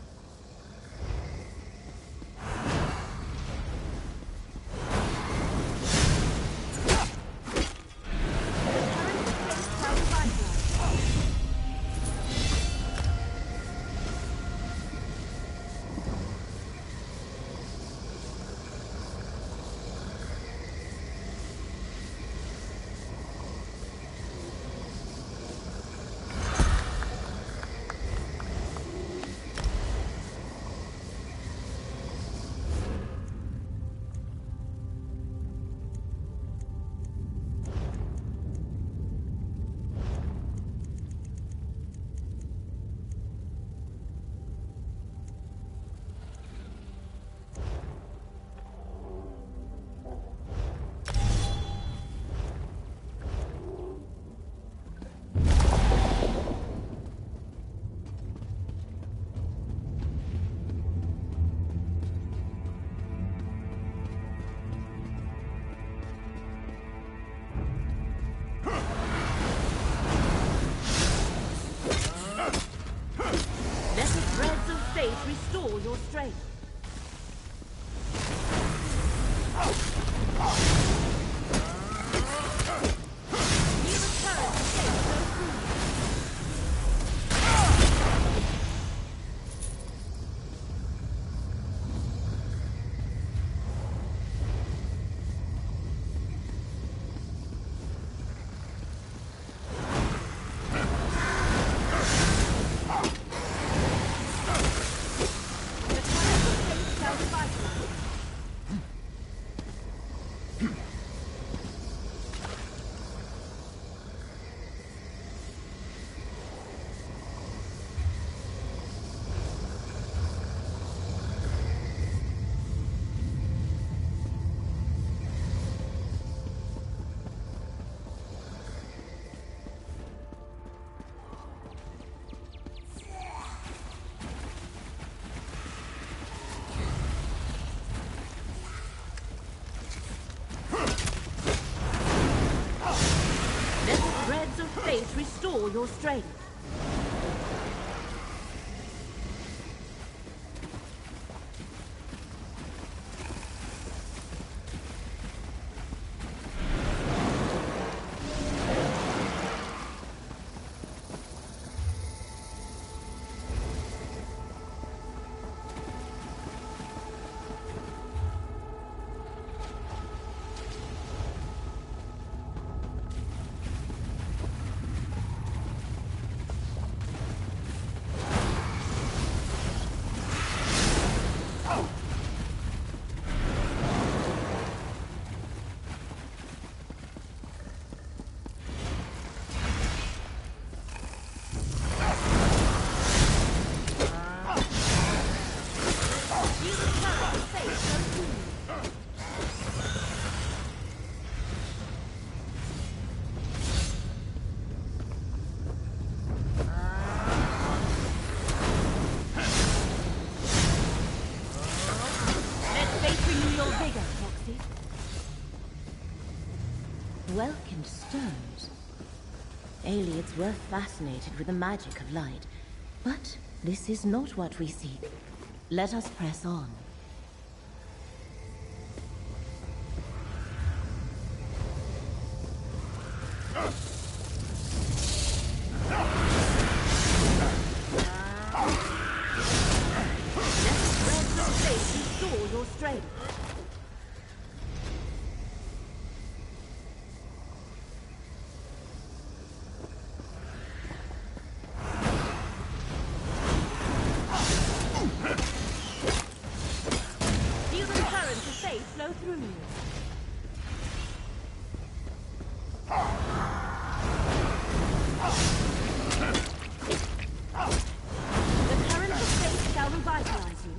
Restore your strength. You return to save those wounds. Restore your strength. Welkin stones. Aliens were fascinated with the magic of light, but this is not what we seek. Let us press on. Let threads of fate restore your strength. Flow through you. The current of fate shall revitalize you.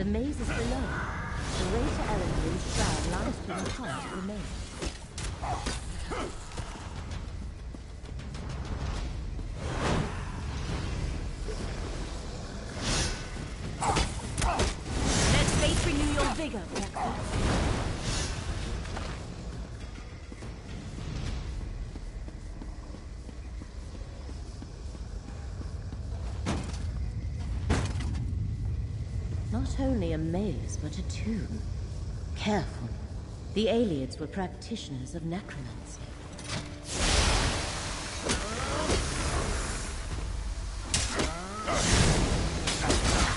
The maze is below. The way to Elendil's shroud lies through the heart of the maze. Let fate renew your vigor, Proxy. Not only a maze, but a tomb. Careful. The Aelids were practitioners of necromancy.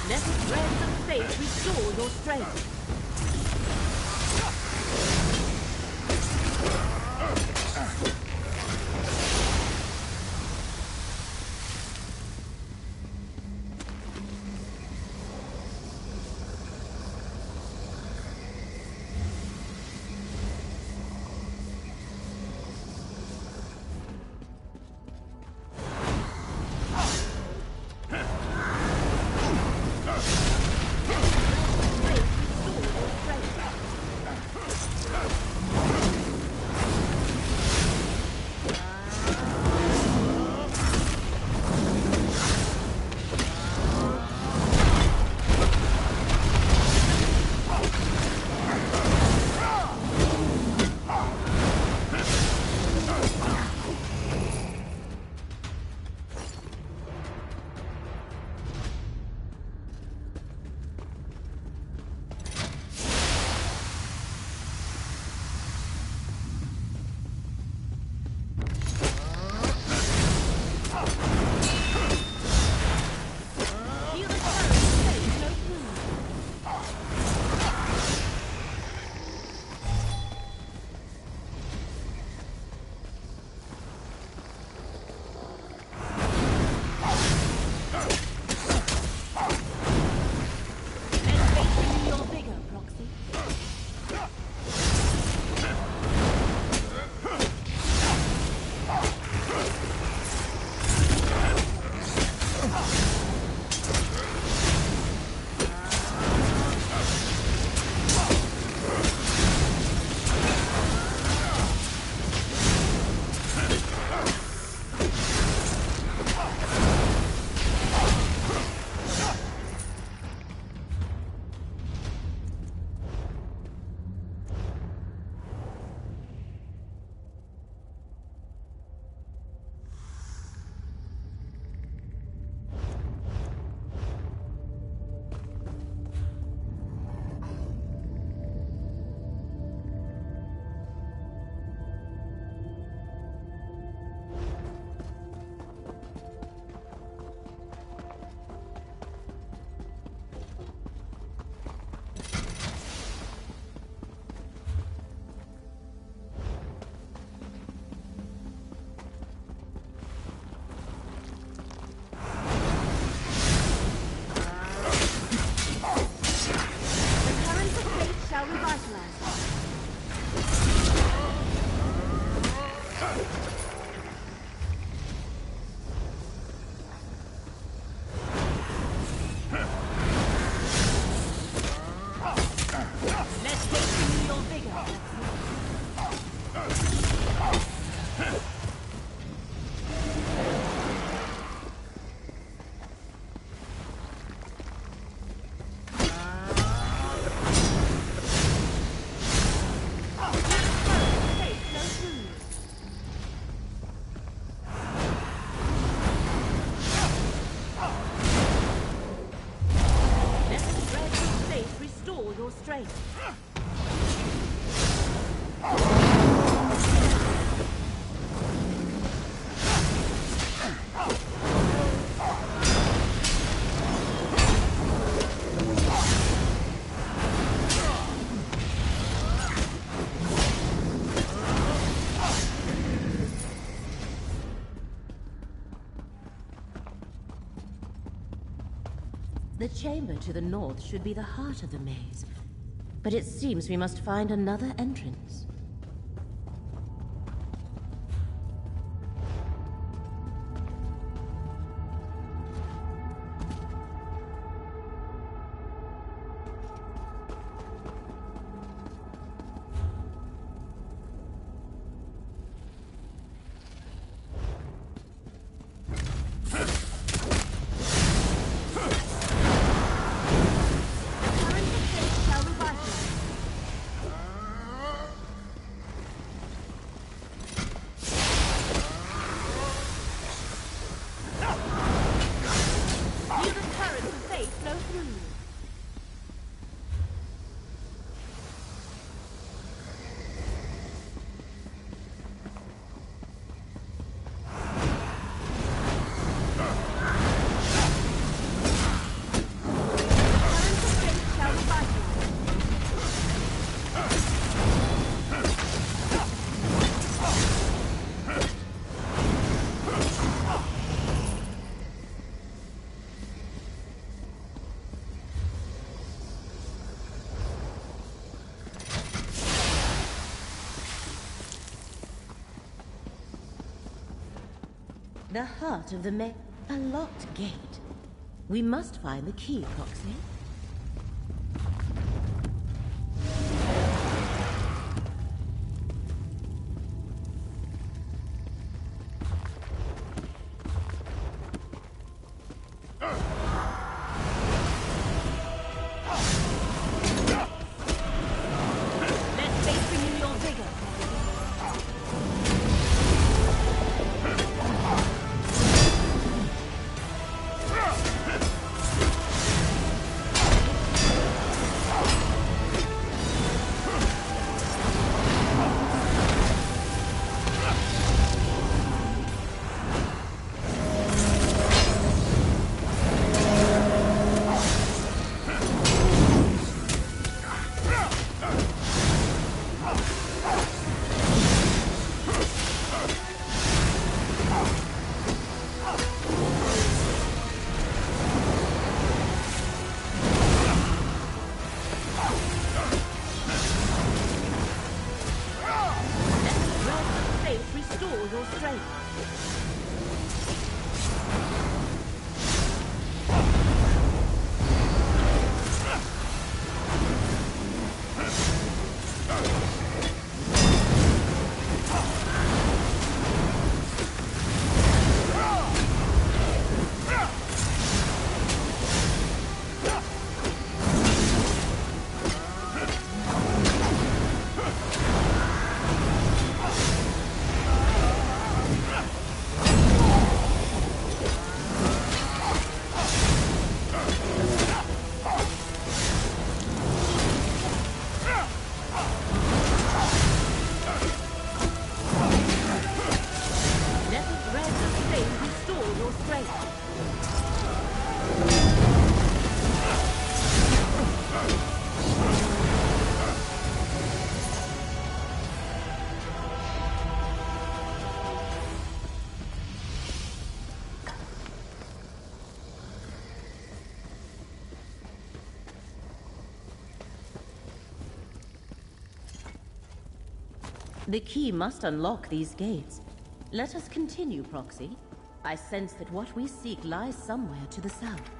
Let the threads of fate restore your strength. The chamber to the north should be the heart of the maze, but it seems we must find another entrance. The heart of the a locked gate. We must find the key, Proxy. The key must unlock these gates. Let us continue, Proxy. I sense that what we seek lies somewhere to the south.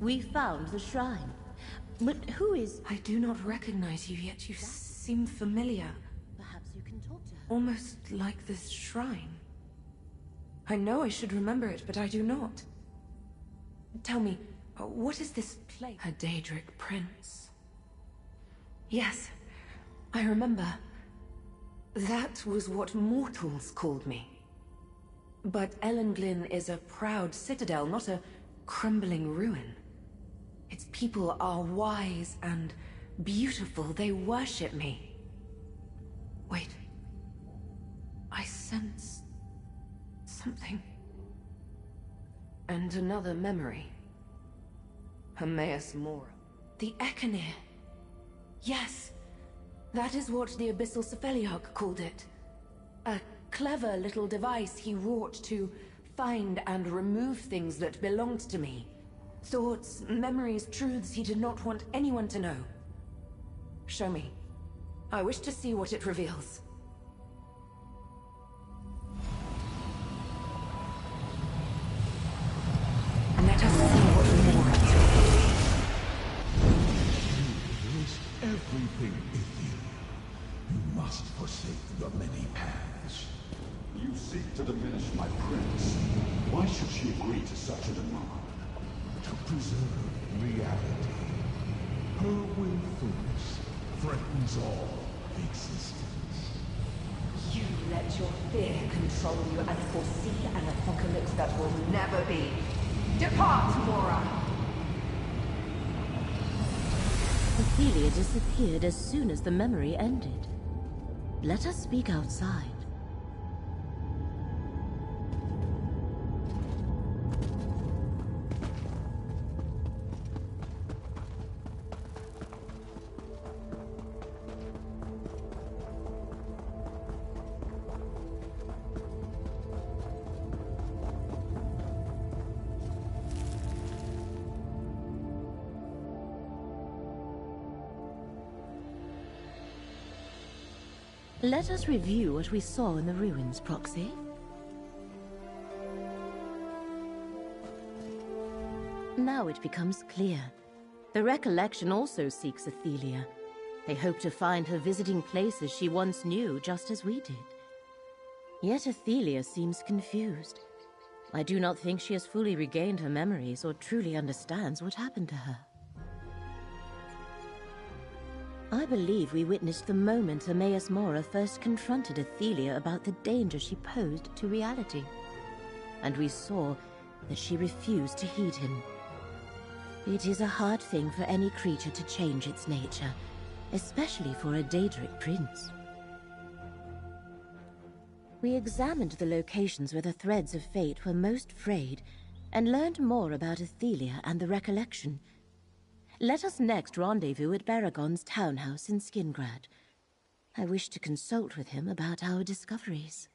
We found the shrine. But who is... I do not recognize you, yet you seem familiar. Perhaps you can talk to her. Almost like this shrine. I know I should remember it, but I do not. Tell me, what is this place? A Daedric prince. Yes, I remember. That was what mortals called me. But Ellenglyn is a proud citadel, not a crumbling ruin. Its people are wise and beautiful. They worship me. Wait. I sense something. And another memory. Hermaeus Mora. The Echenir. Yes. That is what the Abyssal Cephaliarch called it. A clever little device he wrought to find and remove things that belonged to me. Thoughts, memories, truths he did not want anyone to know. Show me. I wish to see what it reveals. Let us see what more it reveals. You waste everything in you. You must forsake your many paths. You seek to diminish my prince. Why should she agree to such a demand? To preserve reality. Her willfulness threatens all existence. You let your fear control you and foresee an apocalypse that will never be. Depart, Mora! Ophelia disappeared as soon as the memory ended. Let us speak outside. Let us review what we saw in the ruins, Proxy. Now it becomes clear. The recollection also seeks Ophelia. They hope to find her visiting places she once knew, just as we did. Yet Ophelia seems confused. I do not think she has fully regained her memories or truly understands what happened to her. I believe we witnessed the moment Emmaus Mora first confronted Ophelia about the danger she posed to reality. And we saw that she refused to heed him. It is a hard thing for any creature to change its nature, especially for a Daedric prince. We examined the locations where the threads of fate were most frayed, and learned more about Ophelia and the recollection. Let us next rendezvous at Baragon's townhouse in Skingrad. I wish to consult with him about our discoveries.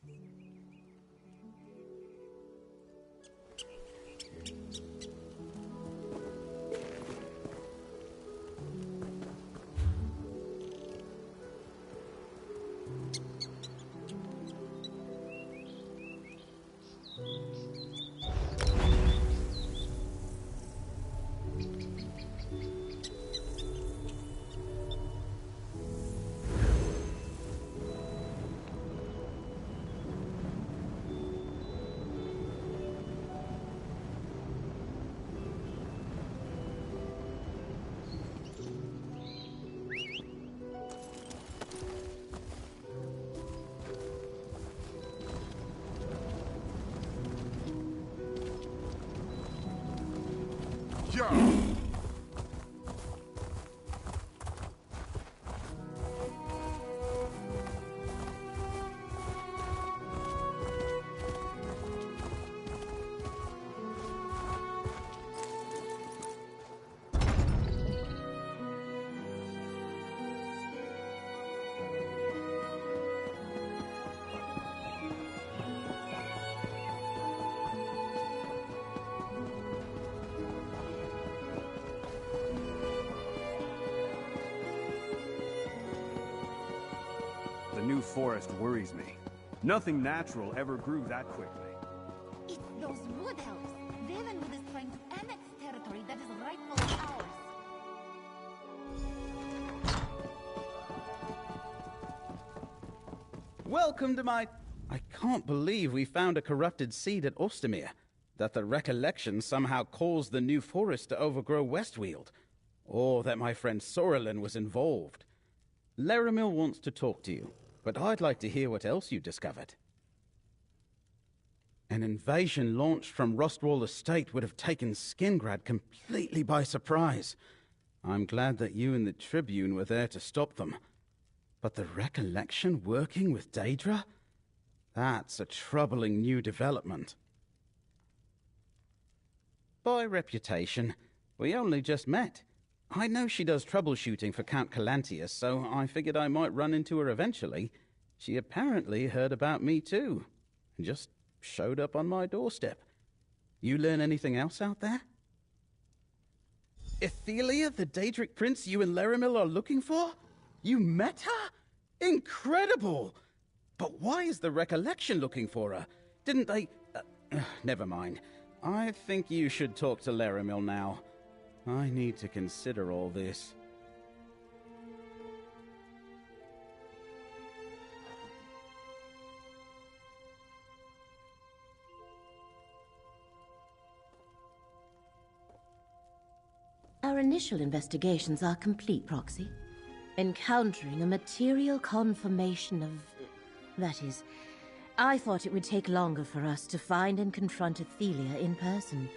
Yeah. The new forest worries me. Nothing natural ever grew that quickly. It's those wood elves. Ravenwood is trying to annex territory that is rightfully ours. Welcome to my... I can't believe we found a corrupted seed at Ostermere. That the recollection somehow caused the new forest to overgrow Westweald. Or that my friend Sorelin was involved. Laramil wants to talk to you, but I'd like to hear what else you discovered. An invasion launched from Rostwall Estate would have taken Skingrad completely by surprise. I'm glad that you and the Tribune were there to stop them. But the recollection working with Daedra? That's a troubling new development. By reputation, we only just met. I know she does troubleshooting for Count Calantius, so I figured I might run into her eventually. She apparently heard about me too, and just showed up on my doorstep. You learn anything else out there? Ethelia, the Daedric prince you and Laramil are looking for? You met her? Incredible! But why is the Recollection looking for her? Didn't they... never mind. I think you should talk to Laramil now. I need to consider all this. Our initial investigations are complete, Proxy. Encountering a material confirmation of... that is, I thought it would take longer for us to find and confront Ethelia in person.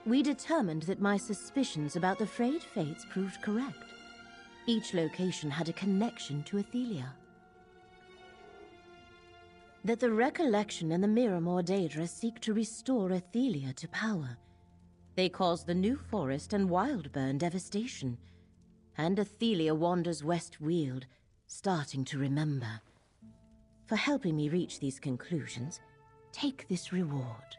We determined that my suspicions about the Frayed Fates proved correct. Each location had a connection to Ethelia. That the Recollection and the Miramor Daedra seek to restore Ethelia to power. They cause the New Forest and Wildburn devastation. And Ethelia wanders West Weald, starting to remember. For helping me reach these conclusions, take this reward.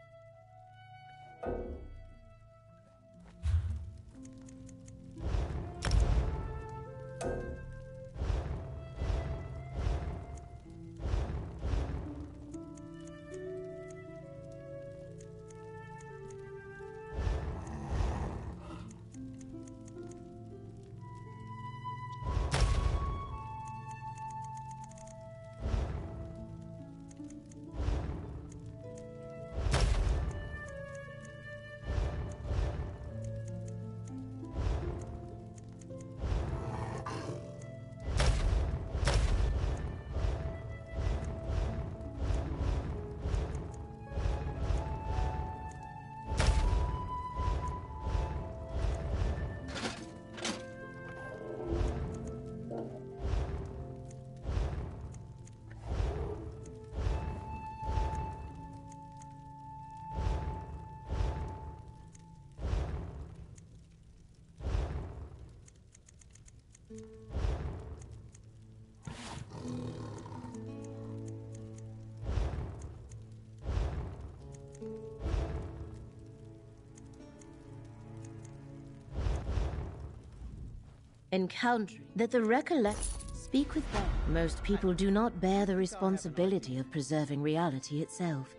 Encountering that the speak with them. Most people do not bear the responsibility of preserving reality itself.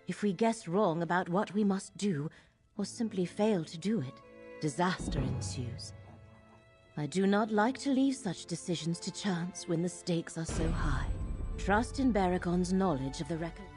If we guess wrong about what we must do, or simply fail to do it, disaster ensues. I do not like to leave such decisions to chance when the stakes are so high. Trust in Baragon's knowledge of the record.